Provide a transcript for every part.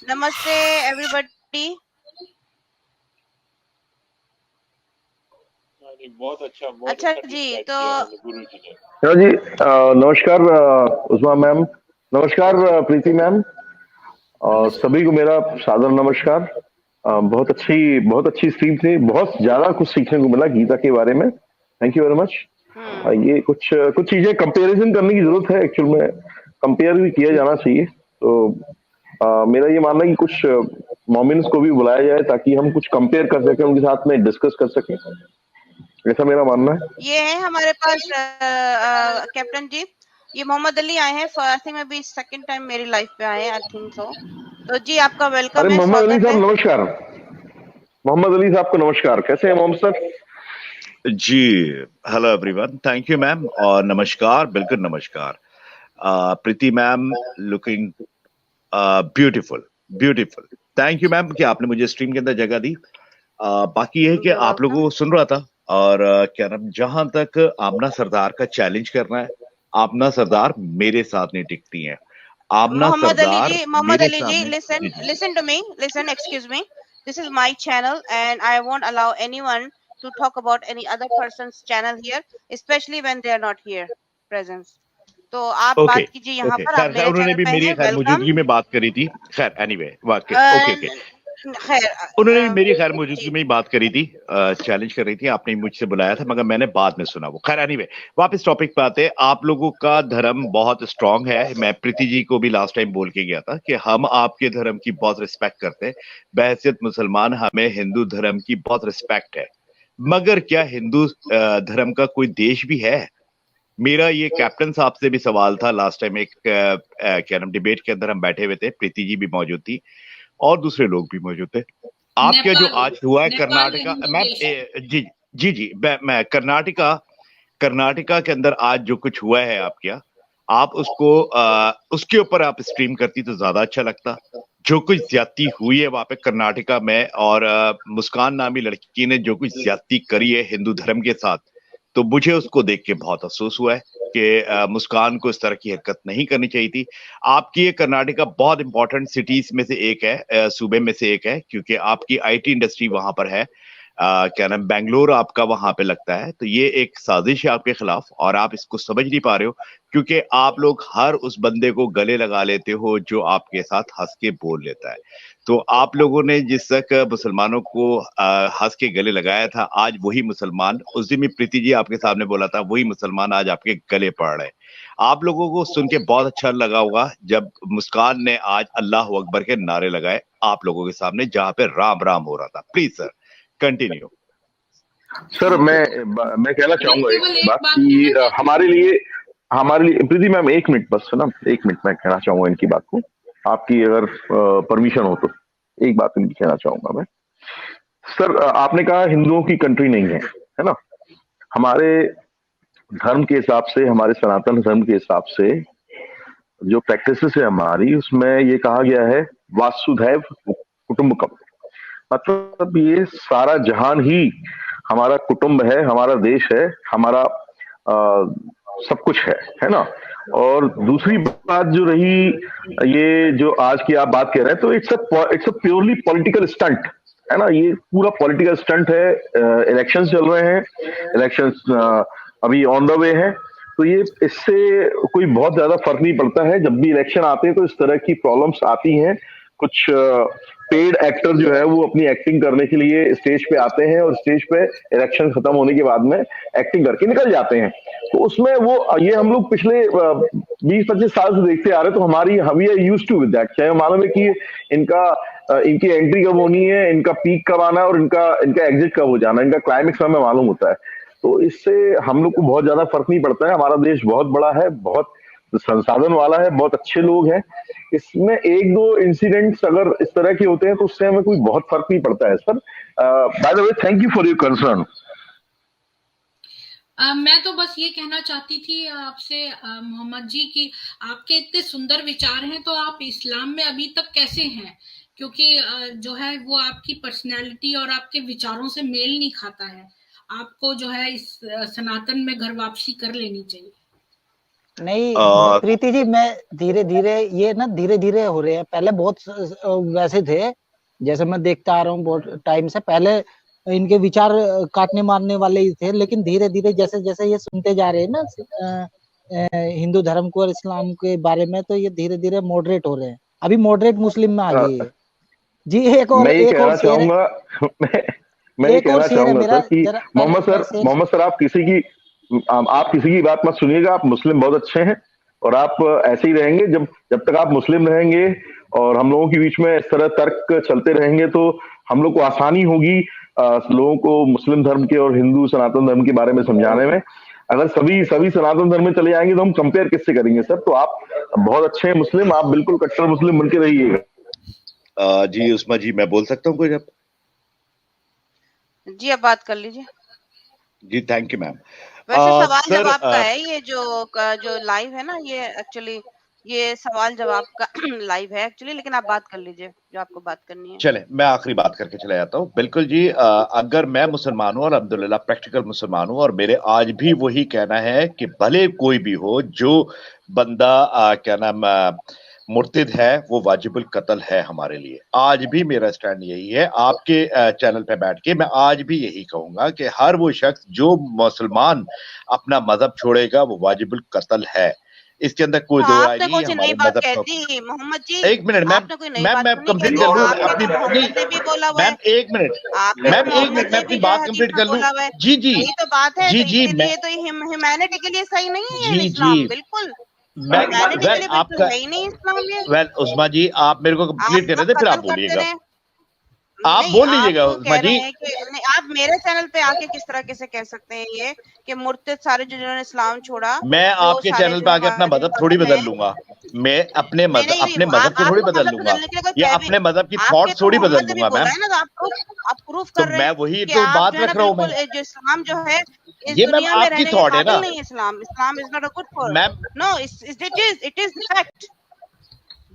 नमस्ते एवरीबॉडी। बहुत अच्छा अच्छा जी, डिस्क्राइब तो किया गुरु जी ने। हाँ जी, नमस्कार उस्मा मैम, नमस्कार प्रीति मैम, और सभी को मेरा सादर नमस्कार। बहुत अच्छी स्ट्रीम थी, बहुत ज्यादा कुछ सीखने को मिला गीता के बारे में। Thank you very much. ये कुछ चीजें कंपैरिजन करने की जरूरत है, एक्चुअल में कंपेयर भी किया जाना चाहिए। तो मेरा ये मानना है कि कुछ मोमिन्स को भी बुलाया जाए ताकि हम कुछ कंपेयर कर सकें, उनके साथ में डिस्कस कर सकें, ऐसा मेरा मानना है। ये है हमारे पास कैप्टन जी, ये मोहम्मद अली आए हैं। आई थिंक अभी सेकंड टाइम मेरी लाइफ पे आए हैं, आई थिंक सो। तो जी आपका अरे वेलकम है, मोहम्मद अली स्वागत साहब है। नमस्कार। मोहम्मद अली साहब को नमस्कार, कैसे हैं मोहम्मद सर? जी, hello everyone, thank you ma'am, और नमस्कार, बिल्कुल नमस्कार। Preeti ma'am looking beautiful, beautiful. Thank you ma'am कि आपने मुझे स्ट्रीम के अंदर जगह दी। बाकी ये है कि आप लोगों को सुन रहा था, और क्या नाम, जहां तक आमना सरदार का चैलेंज करना है, आमना सरदार मेरे साथ नहीं टिकती हैं। आमना मोहम्मद सरदार अली मेरे जी, सामने। listen to me, listen, excuse me. This is my channel and I won't allow anyone to talk about any other person's channel here, especially when they are not here present. तो आप ओके बात कीजिए यहाँ okay, पर, आप खैर खैर, मेरे उन्होंने चैनल भी पे मेरी हैं, खैर वेलकम। मौजूदगी में बात करी थी। खैर एनीवे, वाकई ओके ओके, खैर उन्होंने भी मेरी खैर जी, मौजूदगी में ही बात करी थी, चैलेंज कर रही थी। आपने मुझसे बुलाया था, मगर मैंने बाद में सुना वो। खैर एनीवे, वापस टॉपिक पे आते हैं। आप लोगों का धर्म बहुत स्ट्रांग है। मैं प्रीति जी को भी लास्ट टाइम बोल के गया था कि हम आपके धर्म की बहुत रिस्पेक्ट करते हैं। बहैसियत मुसलमान हमें हिंदू धर्म की बहुत रिस्पेक्ट है, मगर क्या हिंदू धर्म का कोई देश भी है? मेरा ये कैप्टन साहब से भी सवाल था लास्ट टाइम, एक क्या नाम, डिबेट के अंदर हम बैठे हुए थे, प्रीति जी भी मौजूद थी और दूसरे लोग भी मौजूद थे। आपके जो आज हुआ है कर्नाटका, मैं जी जी जी, मैं कर्नाटका के अंदर आज जो कुछ हुआ है आपके यहाँ, आप उसको उसके ऊपर आप स्ट्रीम करती तो ज्यादा अच्छा लगता। जो कुछ ज्यादती हुई है वहां पे कर्नाटका में, और मुस्कान नामी लड़की ने जो कुछ ज्यादती करी है हिंदू धर्म के साथ, तो मुझे उसको देख के बहुत अफसोस हुआ है कि मुस्कान को इस तरह की हरकत नहीं करनी चाहिए थी। आपकी ये कर्नाटका बहुत इंपॉर्टेंट सिटीज में से एक है, सूबे में से एक है, क्योंकि आपकी आईटी इंडस्ट्री वहां पर है। क्या नाम, बेंगलोर आपका वहां पे लगता है। तो ये एक साजिश है आपके खिलाफ, और आप इसको समझ नहीं पा रहे हो, क्योंकि आप लोग हर उस बंदे को गले लगा लेते हो जो आपके साथ हंस के बोल लेता है। तो आप लोगों ने जिस तक मुसलमानों को हंस के गले लगाया था, आज वही मुसलमान, उस दिन भी प्रीति जी आपके सामने बोला था, वही मुसलमान आज आपके गले पड़ रहे हैं। आप लोगों को सुन के बहुत अच्छा लगा होगा जब मुस्कान ने आज अल्लाह अकबर के नारे लगाए आप लोगों के सामने, जहां पे राम राम हो रहा था। Please sir continue. सर मैं कहना चाहूंगा एक बात कि हमारे लिए प्रीति मैम, एक मिनट बस है ना, एक मिनट मैं कहना चाहूंगा इनकी बात को, आपकी अगर परमिशन हो तो एक बात इनकी कहना चाहूंगा मैं। सर आपने कहा हिंदुओं की कंट्री नहीं है ना? हमारे धर्म के हिसाब से, हमारे सनातन धर्म के हिसाब से जो प्रैक्टिसेस है हमारी, उसमें ये कहा गया है वासुधैव कुटुंबकम। मतलब ये सारा जहान ही हमारा कुटुंब है, हमारा देश है, हमारा सब कुछ है ना? और दूसरी बात जो रही, ये जो आज की आप बात कह रहे हैं, तो it's a purely political stunt है ना? ये पूरा पॉलिटिकल स्टंट है। इलेक्शंस चल रहे हैं, इलेक्शंस अभी ऑन द वे है, तो ये इससे कोई बहुत ज्यादा फर्क नहीं पड़ता है। जब भी इलेक्शन आते हैं तो इस तरह की प्रॉब्लम्स आती हैं। कुछ पेड एक्टर जो है वो अपनी एक्टिंग करने के लिए स्टेज पे आते हैं, और स्टेज पे इलेक्शन खत्म होने के बाद में एक्टिंग करके निकल जाते हैं। तो उसमें वो ये हम लोग पिछले 20-25 साल से देखते आ रहे, तो हमारी we are used to with that. चाहे मालूम है कि इनकी एंट्री कब होनी है, इनका पीक कब आना है, और इनका एग्जिट कब हो जाना है, इनका क्लाइमेक्स हमें मालूम होता है। तो इससे हम लोग को बहुत ज्यादा फर्क नहीं पड़ता है। हमारा देश बहुत बड़ा है, बहुत संसाधन वाला है, बहुत अच्छे लोग हैं। इसमें एक दो इंसिडेंट्स अगर इस तरह के होते हैं तो उससे हमें कोई बहुत फर्क नहीं पड़ता है sir. By the way, thank you for your concern. मैं तो बस ये कहना चाहती थी आपसे मोहम्मद जी कि आपके इतने सुंदर विचार हैं, तो आप इस्लाम में अभी तक कैसे हैं? क्योंकि जो है वो आपकी पर्सनैलिटी और आपके विचारों से मेल नहीं खाता है। आपको जो है इस सनातन में घर वापसी कर लेनी चाहिए। नहीं और प्रीति जी, मैं धीरे धीरे ये ना धीरे धीरे हो रहे हैं। पहले बहुत वैसे थे, जैसे मैं देखता आ रहा हूँ बहुत टाइम से। पहले इनके विचार काटने मारने वाले ही थे, लेकिन धीरे धीरे जैसे जैसे ये सुनते जा रहे हैं ना हिंदू धर्म को और इस्लाम के बारे में, तो ये धीरे धीरे मॉडरेट हो रहे हैं। अभी मॉडरेट मुस्लिम में आ गई है जी। मैं ये कहना शेर है, चाहूंगा मैं ये एक और कहना शेर है चाहूंगा मेरा, सर कि जरा मोहम्मद सर आप किसी की बात मत सुनिएगा। आप मुस्लिम बहुत अच्छे हैं और आप ऐसे ही रहेंगे जब तक आप मुस्लिम रहेंगे और हम लोगों के बीच में इस तरह तर्क चलते रहेंगे तो हम लोग को आसानी होगी लोगों को मुस्लिम धर्म के और हिंदू सनातन धर्म के बारे में समझाने में। अगर सभी सनातन धर्म में चले जाएंगे तो हम कंपेयर किससे करेंगे सर? तो आप बहुत अच्छे हैं मुस्लिम, आप बिल्कुल कट्टर मुस्लिम बन के रहिएगा। जी उस्मा जी, मैं बोल सकता हूँ कुछ अब? जी आप बात कर लीजिए। जी थैंक यू मैम। वैसे सवाल सर जवाब का है ये जो लाइव है ना, ये एक्चुअली ये सवाल जवाब का लाइव है एक्चुअली, लेकिन आप बात कर लीजिए जो आपको बात करनी है। चले मैं आखिरी बात करके चला जाता हूँ। बिल्कुल जी, अगर मैं मुसलमान हूँ और अल्हम्दुलिल्लाह प्रैक्टिकल मुसलमान हूँ और मेरे आज भी वही कहना है कि भले कोई भी हो, जो बंदा क्या नाम मुर्तिद है वो वाजिबुल कत्ल है हमारे लिए। आज भी मेरा स्टैंड यही है। आपके चैनल पे बैठ के मैं आज भी यही कहूंगा कि हर वो शख्स जो मुसलमान अपना मजहब छोड़ेगा वो वाजिबुल कत्ल है। इसके अंदर कोई दो राय नहीं। हमारे मजहब का मोहम्मद जी, एक मिनट मैम, मैं कंप्लीट कर लूं अपनी मैम, एक मिनट मैम, एक मिनट मैं अपनी बात कंप्लीट कर लूं। जी जी यही तो बात है। जी जी मैं तो ह्यूमैनिटी के लिए सही नहीं है जी इस्लाम, जी बिल्कुल आपका है ही नहीं इस्लाम में। वेल उस्मा जी, आप मेरे को कंप्लीट कर रहे थे, फिर आप बोलिएगा। आप नहीं, बोल लीजिएगा आप उस्मा कह रहे जी। हैं कि नहीं, आप मेरे चैनल पे आके किस तरह कैसे कह सकते हैं ये कि मुर्तिद सारे जिन्होंने इस्लाम छोड़ा, मैं आपके चैनल पे आके अपना मजहब थोड़ी बदल लूंगा। मैं अपने मजहब को थोड़ी बदल लूंगा या अपने मजहब की थॉट थोड़ी बदल लूंगा मैम। आप प्रूफ तो कर रहे मैं हैं वही कि तो आप बात जो है रख ना रहा हूँ मैं। बिल्कुल जो इस्लाम जो है इस ये मैम दुनिया में आपकी रहने के थॉट है काबिल ना नहीं है। Islam is not a good for ma'am. No, it is fact.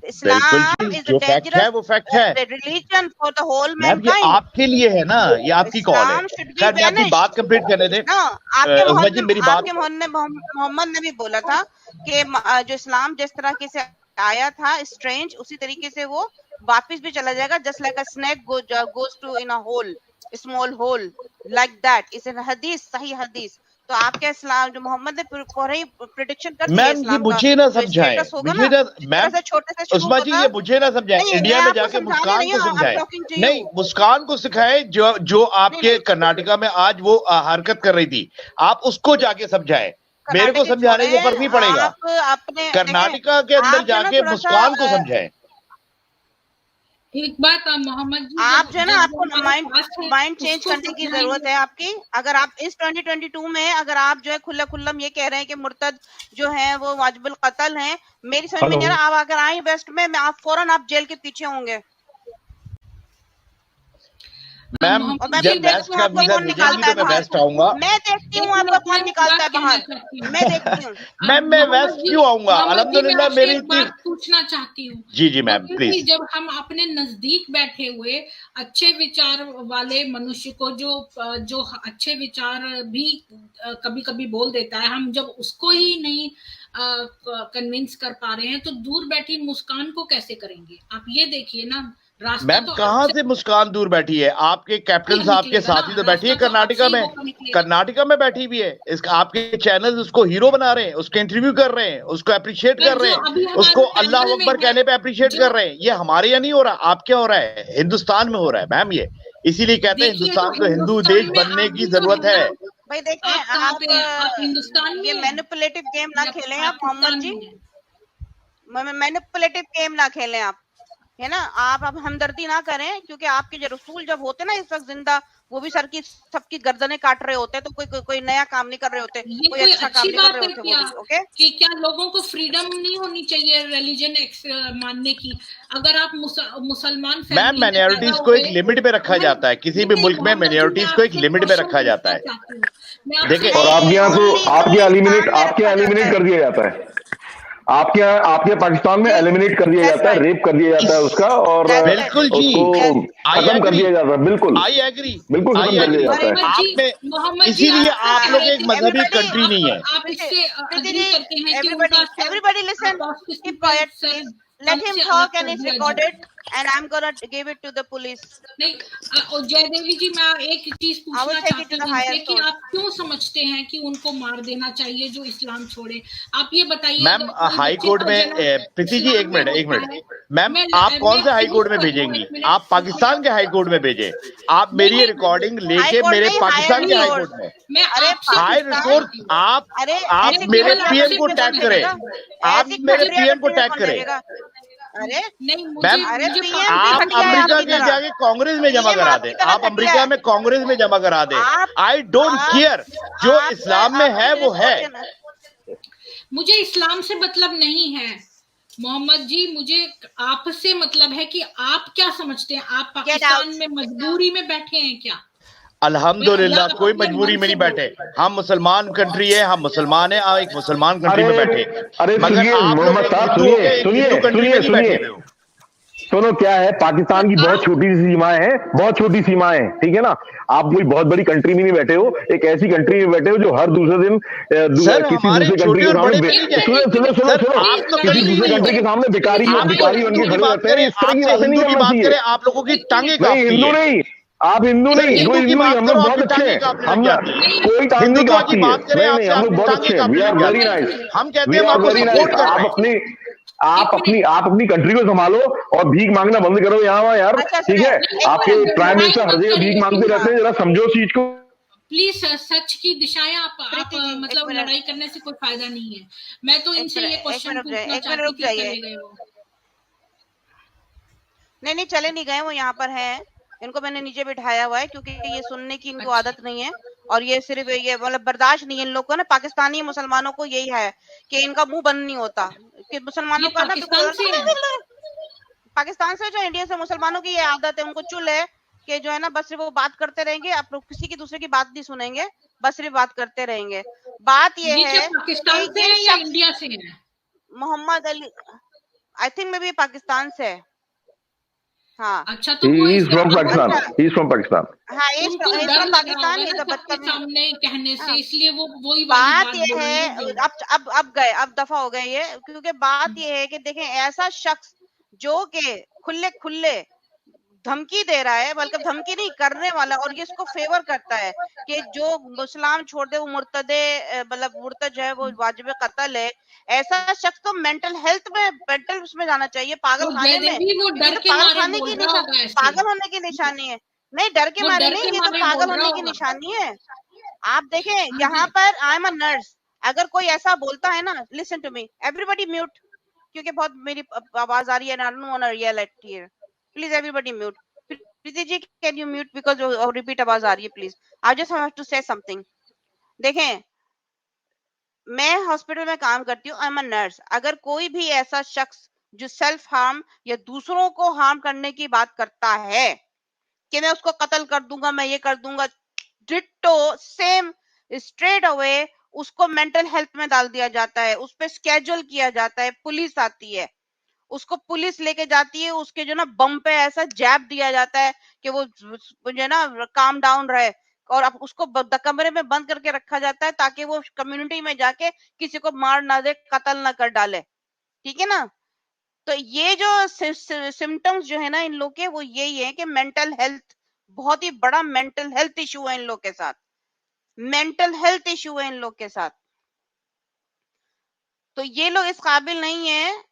बिल्कुल Islam जी, is a जो फैक्ट है dangerous वो फैक्ट है religion for the whole ma'am. ये mankind. आपके लिए है ना, ये आपकी कॉल है। Islam should be खैर मैं अपनी banished. बात कंप्लीट करने दे। No, आपके उस्मा जी मेरी बात, मोहम्मद ने भी बोला था कि जो इस्लाम जिस तरीके से आया था स्ट्रेंज, उसी तरीके से वो वापस भी चला जाएगा। Just like a snake goes to in a hole, small hole, like that. इस हदीस, सही हदीस। तो आपके इस्लाम जो मोहम्मद ने प्रेडिक्शन कर दिया मैम ये इस्लाम का, मुझे ना जो समझाए, स्टेटस होगा मुझे ना, ना मैम, छोटे से शुरू उस्मा जी होगा। ये मुझे ना समझाए। नहीं, इंडिया मैं में आपको जाके समझा मुस्कान रही को हूँ, समझाए। I'm talking to नहीं, you. मुस्कान को सिखाए जो आपके कर्नाटका में आज वो हरकत कर रही थी, आप उसको जाके समझाए। मेरे को समझाने से फर्क नहीं पड़ेगा। आप अपने कर्नाटका के अंदर आप जो ना जाके थोड़ा मुस्कान को सा समझाए। एक बात मोहम्मद जी, आप जो है ना, आपको आपको माइंड चेंज करने की जरूरत है आपकी। अगर आप इस 2022 में अगर आप जो है खुल्लम ये कह रहे हैं कि मुर्तद जो है वो वाजिबुल कत्ल हैं, मेरी समझ में नहीं आ रहा। आप अगर आए वेस्ट में, आप फौरन आप जेल के पीछे होंगे। मैम और मैं जब वेस्ट का वीजा भेजेंगी तो मैं वेस्ट आऊंगा। मैं देखती हूँ आपका कौन निकालता है बाहर, मैं देखती हूँ। मैम मैं वेस्ट क्यों आऊंगा? अल्हम्दुलिल्लाह मेरी बात पूछना चाहती हूँ। जी जी मैम प्लीज। जब हम अपने नजदीक बैठे हुए अच्छे विचार वाले मनुष्य को जो अच्छे विचार भी कभी कभी बोल देता है, हम जब उसको ही नहीं कन्विंस कर पा रहे हैं तो दूर बैठी मुस्कान को कैसे करेंगे? आप ये देखिए ना, मैम तो कहाँ से मुस्कान दूर बैठी है? आपके कैप्टन साहब के साथ ही तो बैठी है कर्नाटका में। कर्नाटका में बैठी भी है। इसका आपके चैनल उसको हीरो बना रहे हैं, उसके इंटरव्यू कर रहे हैं, उसको अप्रिशिएट कर रहे हैं, उसको अल्लाह अकबर कहने पे अप्रिशिएट कर रहे हैं। ये हमारे यहाँ नहीं हो रहा, आप क्या हो रहा है? हिंदुस्तान में हो रहा है मैम ये। इसीलिए कहते हैं हिंदुस्तान को हिंदू देश बनने की जरूरत है। भाई देखिए, आप हिंदुस्तान ये मैनिपुलेटिव गेम ना खेलें आप मोहम्मद जी, मैनिपुलेटिव गेम ना खेलें आप, है ना। आप अब हमदर्दी ना करें, क्योंकि आपके जो रसूल जब होते ना इस वक्त जिंदा, वो भी सबकी गर्दनें काट रहे होते हैं। तो कोई नया काम नहीं कर रहे होते, कोई अच्छा काम नहीं कर रहे होते वो भी। ओके, कि क्या लोगों को फ्रीडम नहीं होनी चाहिए रिलीजन मानने की? अगर आप मुसलमान मैम माइनॉरिटीज को एक लिमिट में रखा जाता है, किसी भी मुल्क में माइनॉरिटीज को एक लिमिट में रखा जाता है। देखिए, और आपके यहाँ तो आपके एलिमिनेट कर दिया जाता है। आपके यहाँ पाकिस्तान में जी, एलिमिनेट कर दिया that's जाता है, right. रेप कर दिया जाता है उसका, और That's right. बिल्कुल जी, उसको Yes. आई खत्म कर एग्री, दिया जाता है। बिल्कुल आई एग्री, बिल्कुल आई खत्म कर एग्री। दिया जाता है। मोहम्मद आप जी, में मोहम्मद जी, इसीलिए आप आप कह लोग रहे एक थे मजहबी Everybody, कंट्री नहीं है। आप इससे Priti अग्री ji, करते हैं कि everybody, उनका everybody listen. अपोस्टेसी Keep का quiet, सर please. Let तंग him से अलग talk and कर it's दिया recorded, जाए। and I'm gonna give it to the police. नहीं, और जयदेवी जी, मैं एक चीज I will पूछना take it to चाहती the हूँ higher उनसे कि source. आप क्यों समझते हैं कि उनको मार देना चाहिए जो इस्लाम छोड़े? आप ये बताइए, मैम, अगर कोई हाई बच्चे कोर्ट का में जन्म प्रीति जी, इस्लाम एक में मिनट, एक होता मिनट। है, मैम, मैं आप कौन मैं से हाई कोर्ट में फिनिश कर दूं, भेजेंगी? एक मिनट, आप पाकिस्तान के हाई कोर्ट में भेजें। आप मेरी नहीं, रिकॉर्डिंग हाई लेके कोर्ट मेरे नहीं, पाकिस्तान के हाई हायर कोर्ट सोर्स. में, मैं अरे आपसे हाई पूछना कोर्ट, चाहती हूँ। आप अरे आप ऐसे मेरे केवल पीएम आपसे को में टैग कौन करें, भेजेगा? आप ऐसी मेरे खटिया पीएम को कंट्री में टैग कौन करें। भेजेगा? अरे नहीं, मैम, अरे मुझे पीएम भी आप खटिया है अमेरिका आपकी के तरह. जाके कांग्रेस में जमा पीएम करा आपकी दें, तरह आप खटिया अमेरिका है. में कांग्रेस में जमा करा दें। आप आई डोंट आप केयर, जो आपका इस्लाम में है आपकी वो है। सोच ना. मुझे इस्लाम से मतलब नहीं है मोहम्मद जी, मुझे आपसे मतलब है कि आप क्या समझते हैं? आप Get पाकिस्तान out. में मजबूरी में बैठे हैं क्या? अल्हम्दुलिल्लाह, या कोई अपने मजबूरी मन में से नहीं बैठे। हम मुसलमान कंट्री है, हम मुसलमान है, एक मुसलमान कंट्री अरे में बैठे। अरे मगर सुनिए आप लोग मोहम्मद एक साहब, हिंदू हो सुनिए के एक सुनिए हिंदू कंट्री में सुनिए नहीं सुनिए बैठे हुए हो। सुनो, क्या है, पाकिस्तान की बहुत छोटी सी सीमाएं हैं, बहुत छोटी सीमाएं हैं, ठीक है ना। आप कोई बहुत बड़ी कंट्री में नहीं बैठे हो, एक ऐसी कंट्री में बैठे हो जो हर दूसरे दिन सर, किसी हमारे दूसरे कंट्री छोटे के और बड़े सामने में नहीं जाए। सुनो सुनो सुनो सर, सुनो आप तो किसी कभी नहीं दूसरे हुई कंट्री हो। के सामने भिखारी आप तो भिखारी बन हिंदू के की खड़े बात रहते हैं। करें, इस तरह की आपसे बातें नहीं हिंदू की करना बात चाहिए। करें, आप लोगों की टांगे नहीं, कांपती हिंदू है। नहीं, आप हिंदू सर, नहीं, हिंदू कोई की हिंदू नहीं, बात हम करो, लोग आपकी बहुत अच्छे टांगे हैं। कांपने लग हम जाती है। कोई टांग नहीं हिंदुत्व की काटती है। बात करें, नहीं नहीं, आपसे हम लोग आपकी बहुत टांगे अच्छे हैं। वी कांपने आर लग वेरी जाती है। नाइस, हम कहते वी हैं हम आर आपको वेरी नाइस। सपोर्ट कर रहे हैं। आप अपनी कंट्री को संभालो और भीख मांगना बंद करो यहाँ वहाँ यार, अच्छा ठीक सुनिए, है। एक आपके मिनट. प्राइम लड़ाई मिनिस्टर हर मत जगह भीख करिए, मांगते रहते हैं, जरा समझो उस चीज को। प्लीज सच की दिशाएं आप प्रीति जी, एक मतलब मिनट. लड़ाई करने से कोई फायदा नहीं है। मैं तो इनसे ये एक क्वेश्चन मिनट रुक जाइए, पूछना एक मिनट चाहती रुक थी, जाइए. चले गए वो। नहीं नहीं, चले नहीं गए, वो यहाँ पर हैं. इनको मैंने नीचे बिठाया हुआ है क्योंकि ये सुनने की इनको अच्छा, आदत नहीं है. और ये सिर्फ ये मतलब बर्दाश्त नहीं है इन लोग को ना. पाकिस्तानी मुसलमानों को यही है कि इनका मुंह बंद नहीं होता, कि ये मुसलमानों का ना पाकिस्तान से है? पाकिस्तान से जो इंडिया से मुसलमानों की ये आदत है, उनको चुल है कि जो है ना बस सिर्फ वो बात करते रहेंगे. आप लोग किसी की दूसरे की बात नहीं सुनेंगे, बस सिर्फ बात करते रहेंगे. बात ये ये क्या है पाकिस्तान कि से ये है या शख्स इंडिया से है? Mohammed Ali, I think maybe Pakistan से है. हाँ अच्छा, तो वो He is इसका from Pakistan. अच्छा. He is from Pakistan. हाँ, उनको he's डर from लग रहा पाकिस्तान. होगा he's ना a सबके बदतमीज. सामने कहने से, हाँ. इसलिए वो वही वाली बात बात ये बोलेंगे है, जो अब गए, अब दफा हो गए ये, क्योंकि बात ये है कि देखें, ऐसा शख्स जो के खुले खुले धमकी दे रहा है, बल्कि धमकी नहीं करने वाला, और ये इसको फेवर करता है कि जो मुसलमान छोड़ दे वो मुर्तदे, मतलब मुर्तद जो है वो वाजिब कत्ल है. ऐसा शख्स तो मेंटल हेल्थ में, मेंटल उसमें जाना चाहिए, पागल वो खाने में, जयदेवी वो क्योंकि डर तो के पागल मारे खाने बोल की रहा होगा ऐसे। पागल होने की निशानी है. नहीं, डर के वो मारे डर नहीं, के ये तो मारे पागल बोल रहा होने की होगा। निशानी है. आप देखें, हाँ यहाँ जी। पर आई एम अ नर्स, अगर कोई ऐसा बोलता है ना, listen to me everybody mute, क्योंकि बहुत मेरी आवाज आ रही है, I don't want to yell at here. Please everybody mute. Preeti ji, can you mute, because repeat आवाज आ रही है, please. I just have to say something. देखें, मैं हॉस्पिटल में काम करती हूँ, आई एम अ नर्स. अगर कोई भी ऐसा शख्स जो सेल्फ हार्म या दूसरों को हार्म करने की बात करता है कि मैं उसको कत्ल कर दूंगा, मैं ये कर दूंगा, डिट्टो सेम, स्ट्रेट अवे उसको मेंटल हेल्थ में डाल दिया जाता है, उस पर स्केड्यूल किया जाता है, पुलिस आती है, उसको पुलिस लेके जाती है, उसके जो ना बम पे ऐसा जैब दिया जाता है कि वो जो है ना काम डाउन रहे, और अब उसको कमरे में बंद करके रखा जाता है ताकि वो कम्युनिटी में जाके किसी को मार ना दे, कत्ल ना कर डाले. ठीक है ना. तो ये जो सिम्टम्स जो है ना इन लोग के, वो यही है कि मेंटल हेल्थ, बहुत ही बड़ा मेंटल हेल्थ इशू है इन लोग के साथ, मेंटल हेल्थ इशू है इन लोग के साथ. तो ये लोग इस काबिल नहीं है,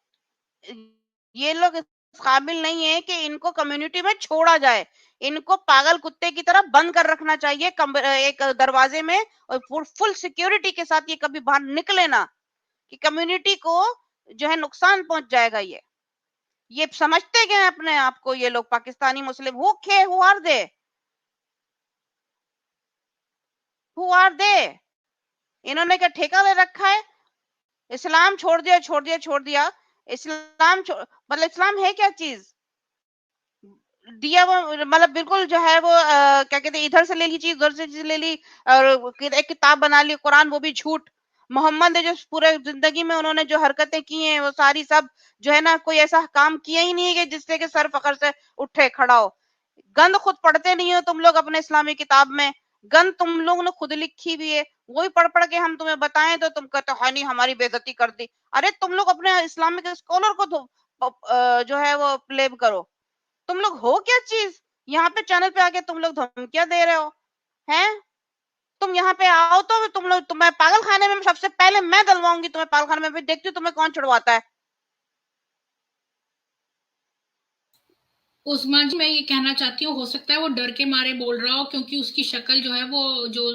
ये लोग इस काबिल नहीं है कि इनको कम्युनिटी में छोड़ा जाए. इनको पागल कुत्ते की तरह बंद कर रखना चाहिए एक दरवाजे में, और फुल सिक्योरिटी के साथ ये कभी बाहर निकले ना, कि कम्युनिटी को जो है नुकसान पहुंच जाएगा. ये समझते क्या है अपने आप को ये लोग, Pakistani Muslim? Who are they? इन्होंने क्या ठेका ले रखा है? इस्लाम छोड़ दिया. इस्लाम मतलब इस्लाम है क्या चीज? दिया वो, मतलब बिल्कुल जो है वो क्या कहते हैं, इधर से ले ली चीज, उधर से चीज ले ली, और एक किताब बना ली कुरान, वो भी झूठ. मोहम्मद ने जो पूरे जिंदगी में उन्होंने जो हरकतें की हैं वो सारी सब जो है ना, कोई ऐसा काम किया ही नहीं है कि जिससे कि सर फखर से उठे खड़ा हो। गंद खुद पढ़ते नहीं हो तुम लोग अपने इस्लामी किताब में, गंद तुम लोग ने खुद लिखी हुई है, वही पढ़ पढ़ के हम तुम्हें बताएं तो तुम कहते हो नहीं हमारी बेइज्जती कर दी। अरे तुम लोग अपने इस्लामिक स्कॉलर को जो है वो ब्लेम करो। तुम लोग हो क्या चीज, यहाँ पे चैनल पे आके तुम लोग धमकियां दे रहे हो हैं। तुम यहाँ पे आओ तो तुम लोग, तुम्हें पागल खाने में सबसे पहले मैं डलवाऊंगी, तुम्हें पागल खाने में, फिर देखती हूँ तुम्हें कौन छुड़वाता है। उस्मान जी, मैं ये कहना चाहती हूँ, हो सकता है वो डर के मारे बोल रहा हो, क्योंकि उसकी शक्ल जो है वो जो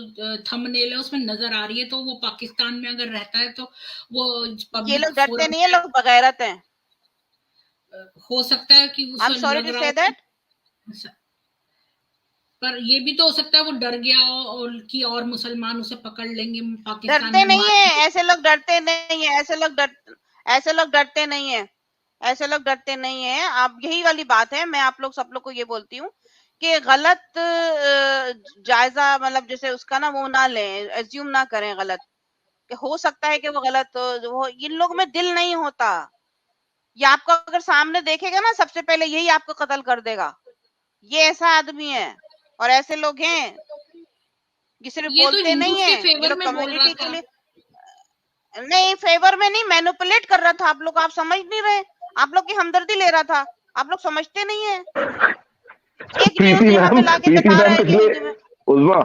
थंबनेल है उसमें नजर आ रही है, तो वो पाकिस्तान में अगर रहता है तो वो ये लोग डरते नहीं है, लोग बगैरत हैं। हो सकता है कि I am sorry to say that, पर ये भी तो हो सकता है वो डर गया हो और कि और मुसलमान उसे पकड़ लेंगे पाकिस्तान डरते में। नहीं है ऐसे लोग, डरते नहीं है ऐसे लोग, ऐसे लोग डरते नहीं है, ऐसे लोग डरते नहीं है। आप यही वाली बात है, मैं आप लोग सब लोग को ये बोलती हूँ कि गलत जायजा मतलब जैसे उसका ना वो ना लें, एज्यूम ना करें गलत, कि हो सकता है कि वो गलत, वो इन लोग में दिल नहीं होता। ये आपको अगर सामने देखेगा ना सबसे पहले यही आपको कत्ल कर देगा। ये ऐसा आदमी है और ऐसे लोग हैं, ये सिर्फ बोलते तो नहीं है, ये लोग कम्युनिटी के लिए नहीं, फेवर में नहीं, मैनिपुलेट कर रहा था। आप लोग आप समझ नहीं रहे, आप लोग की हमदर्दी ले रहा था, आप लोग समझते नहीं है। एक न्यूज यहाँ पे लाके बता रहा है कि हिंदू में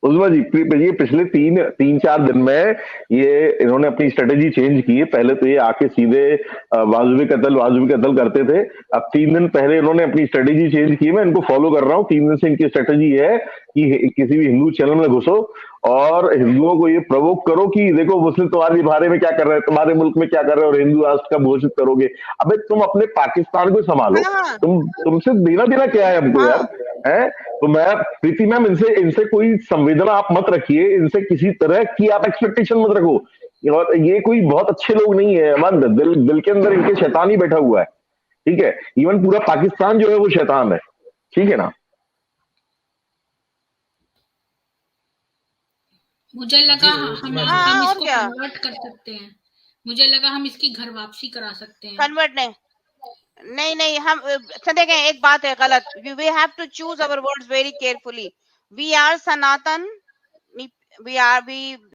उज़मा जी, ये पिछले 3-4 दिन में ये इन्होंने अपनी स्ट्रेटेजी चेंज की है। पहले तो ये आके सीधे वाजबी कत्ल करते थे। अब 3 दिन पहले इन्होंने अपनी स्ट्रेटेजी चेंज की है। मैं इनको फॉलो कर रहा हूँ, 3 दिन से इनकी स्ट्रेटेजी है कि किसी भी हिंदू चैनल में घुसो और हिंदुओं को ये प्रवोक करो कि देखो मुस्लिम तुम्हारे बारे में क्या कर रहे हैं, तुम्हारे मुल्क में क्या कर रहे हैं और हिंदू राष्ट्र का घोषित करोगे। अबे तुम अपने पाकिस्तान को संभालो, तुमसे देना क्या है हमको यार, है? तो मैं प्रीति मैम इनसे कोई संवेदना आप मत रखिए, इनसे किसी तरह की आप एक्सपेक्टेशन मत रखो। और ये कोई बहुत अच्छे लोग नहीं है, हमारे दिल के अंदर इनके शैतान ही बैठा हुआ है, ठीक है? इवन पूरा पाकिस्तान जो है वो शैतान है, ठीक है ना? मुझे लगा हम इसको कन्वर्ट कर सकते हैं, मुझे लगा हम इसकी घर वापसी करा सकते हैं। कन्वर्ट नहीं, हम देखें, एक बात है गलत, we have to choose our words very carefully. We are Sanatan, we